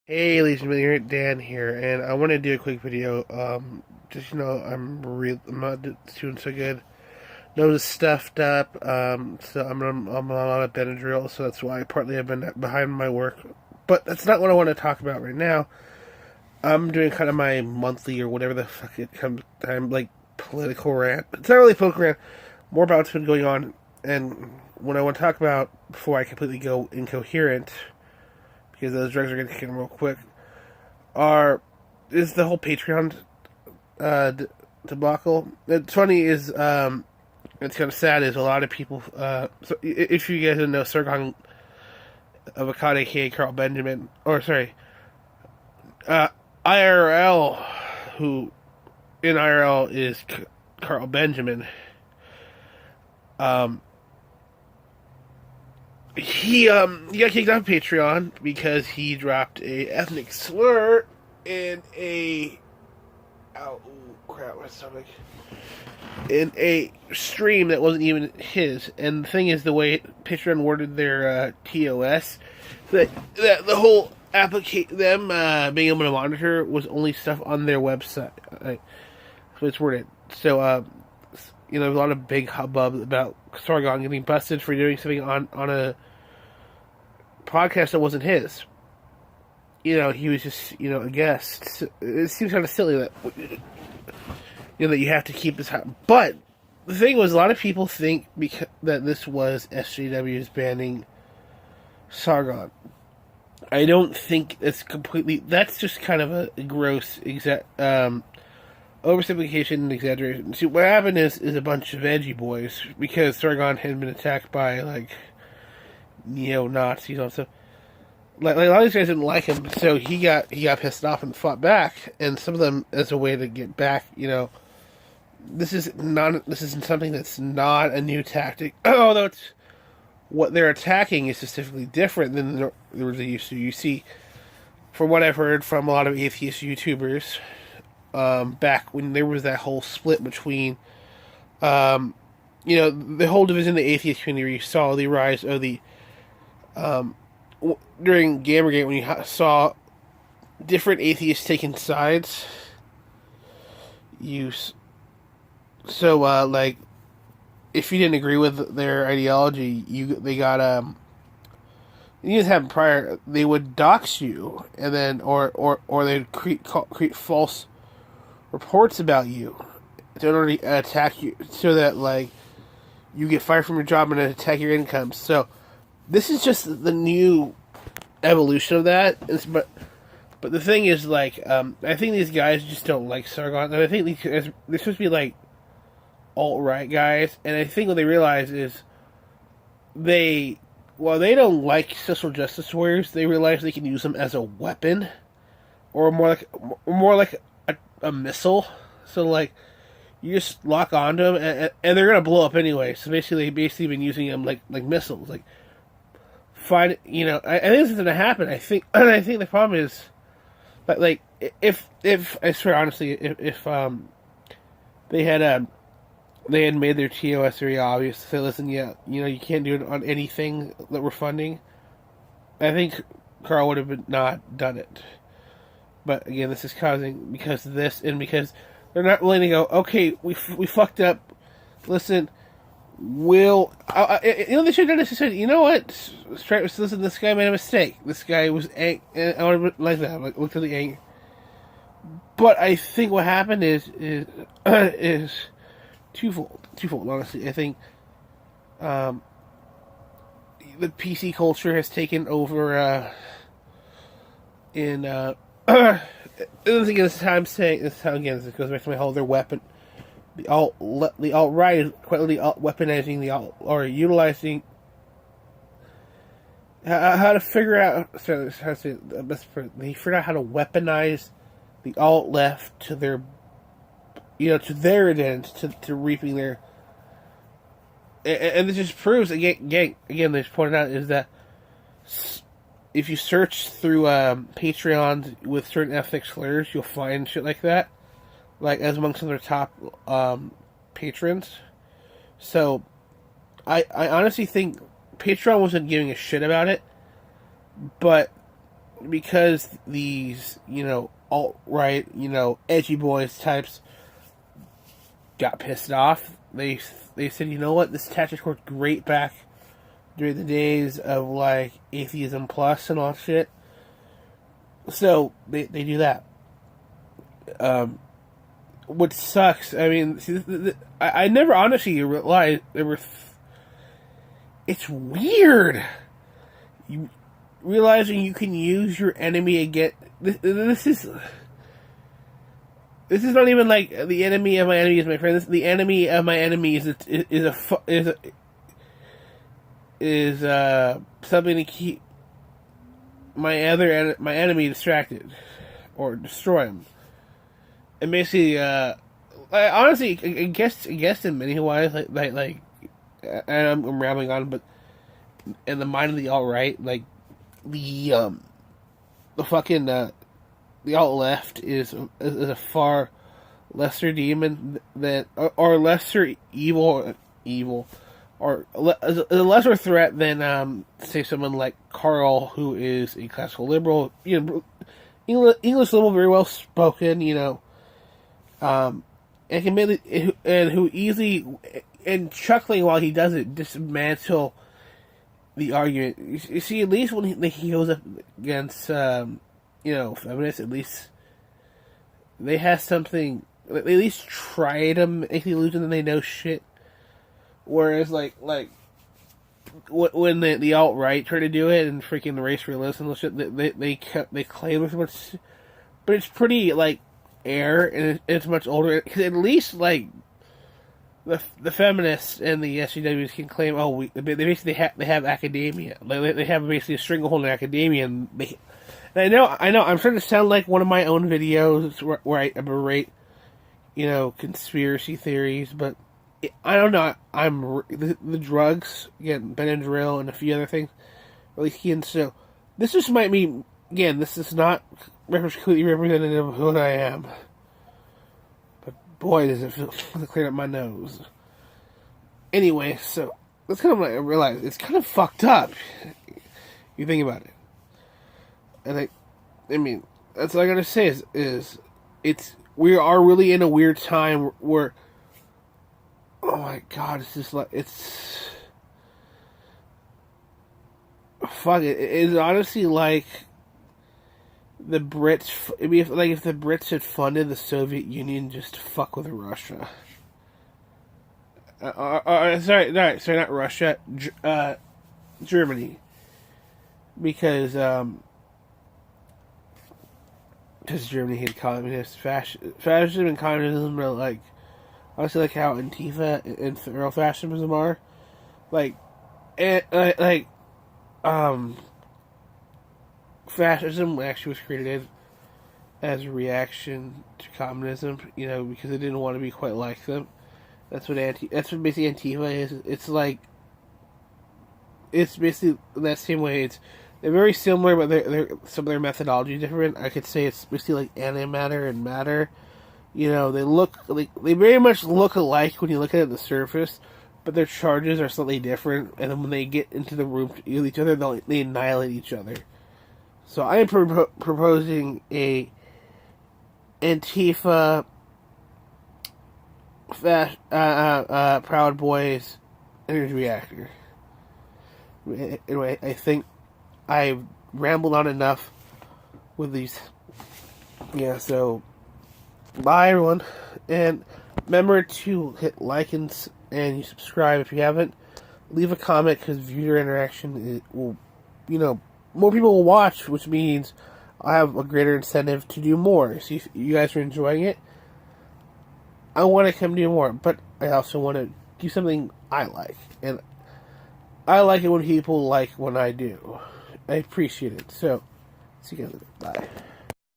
Hey, ladies and gentlemen, Dan here, and I want to do a quick video. Just I'm not doing so good. Nose is stuffed up. So I'm on a lot of Benadryl, so that's why partly I've been behind my work. But that's not what I want to talk about right now. I'm doing kind of my monthly or whatever the fuck it comes time, like political rant. It's not really political rant, more about what's been going on. And what I want to talk about before I completely go incoherent, because those drugs are going to kick in real quick, are is the whole Patreon debacle. It's funny is it's kind of sad is a lot of people. So if you guys don't know, Sargon Avocado, aka Carl Benjamin, or sorry, uh, IRL, who in IRL is Carl Benjamin. Um, he got kicked off Patreon because he dropped a ethnic slur in a oh crap my stomach in a stream that wasn't even his. And the thing is, the way Patreon worded their TOS, that the whole them being able to monitor was only stuff on their website. So it's worded. So there's a lot of big hubbub about Sargon getting busted for doing something on a podcast that wasn't his. He was just, a guest. It seems kind of silly that, that you have to keep this happen. But the thing was, a lot of people think that this was SJW's banning Sargon. I don't think it's completely. That's just kind of a gross oversimplification and exaggeration. See, what happened is a bunch of edgy boys, because Sargon had been attacked by, like, neo-Nazis and stuff. Like a lot of these guys didn't like him, so he got pissed off and fought back. And some of them, as a way to get back, this is something that's not a new tactic. Although it's what they're attacking is specifically different than they used to. You see, from what I've heard from a lot of atheist YouTubers, back when there was that whole split between, the whole division of the atheist community, where you saw the rise of the during Gamergate, when you saw different atheists taking sides. Like, if you didn't agree with their ideology, they got you just have prior, they would dox you, and then or they'd create false reports about you in order to attack you, so that, like, you get fired from your job and attack your income. So this is just the new evolution of that. But the thing is, like, I think these guys just don't like Sargon, and I think they're supposed to be like alt-right guys. And I think what they realize is while they don't like social justice warriors, they realize they can use them as a weapon, or more like a missile. So, like, you just lock onto them, and they're gonna blow up anyway. So basically, they've been using them like missiles. Like, I think this is gonna happen. I think the problem is, but, like, if I swear honestly, if they had made their TOS very obvious to say, listen, you can't do it on anything that we're funding, I think Carl would have not done it. But again, this is causing because of this, and because they're not willing to go, okay, we fucked up. Listen, they should have just said, you know what? Listen, this guy made a mistake. This guy was angry. I would have like that. Like, look at the anger. But I think what happened is twofold. Honestly, I think the PC culture has taken over. This goes back to my whole their weapon. The alt-right is quite literally weaponizing or utilizing how to figure out. Sorry, how to say the best. They figured out how to weaponize the alt-left to their, to their advantage, to reaping their. And this just proves again. They just pointed out is that if you search through Patreons with certain ethnic slurs, you'll find shit like that, like as amongst their top patrons. So I honestly think Patreon wasn't giving a shit about it, but because these, alt-right, edgy boys types got pissed off, they said, you know what, this tactic worked great back during the days of, like, Atheism Plus and all that shit. So, they do that. What sucks, I mean, see, I never honestly realized there were... It's weird. You realizing you can use your enemy against... This is not even like the enemy of my enemy is my friend. The enemy of my enemy is something to keep my enemy distracted or destroy him. And basically, honestly, I guess in many ways, like, and I'm rambling on, but in the mind of the alt-right, like, the fucking, the alt-left is a far lesser demon than, or lesser evil, or a lesser threat than, say, someone like Carl, who is a classical liberal, English liberal, very well spoken, and who easily, and chuckling while he does it, dismantle the argument. You see, at least when he goes up against, feminists, at least they have something. They at least try to make the illusion that they know shit. Whereas, like when the alt-right try to do it and freaking the race realists and shit, they claim it much, but it's pretty like air and it's much older. Cause at least like the feminists and the SJWs can claim, they basically have academia. Like, they have basically a stranglehold in academia, and I know, I'm starting to sound like one of my own videos where I berate, conspiracy theories, but I don't know. The drugs, again, Benadryl and a few other things, really key. And so, this just might mean, again, this is not completely representative of who I am. But boy, does it feel to clear up my nose. Anyway, so that's kind of what I realized. It's kind of fucked up. You think about it. And I mean, that's all I gotta say is we are really in a weird time where, oh my god, it's just like, fuck it. It's honestly like the Brits, if the Brits had funded the Soviet Union just to fuck with Russia. Sorry, not Russia, Germany. Because Germany hated communists, fascism and communism are like, honestly, like how Antifa and feral fascism are, fascism actually was created as a reaction to communism, because it didn't want to be quite like them. That's what basically Antifa is. It's basically that same way. They're very similar, but they're some of their methodology is different. I could say it's basically like antimatter and matter. They very much look alike when you look at the surface, but their charges are slightly different. And then when they get into the room with each other, they annihilate each other. So I am proposing a Antifa, Proud Boys energy reactor. Anyway, I think I've rambled on enough with these. Yeah, so bye everyone, and remember to hit like and you subscribe if you haven't. Leave a comment, because viewer interaction will, more people will watch, which means I have a greater incentive to do more. See if you guys are enjoying it. I want to come do more, but I also want to do something I like, and I like it when people like when I do. I appreciate it. So, see you guys later. Bye.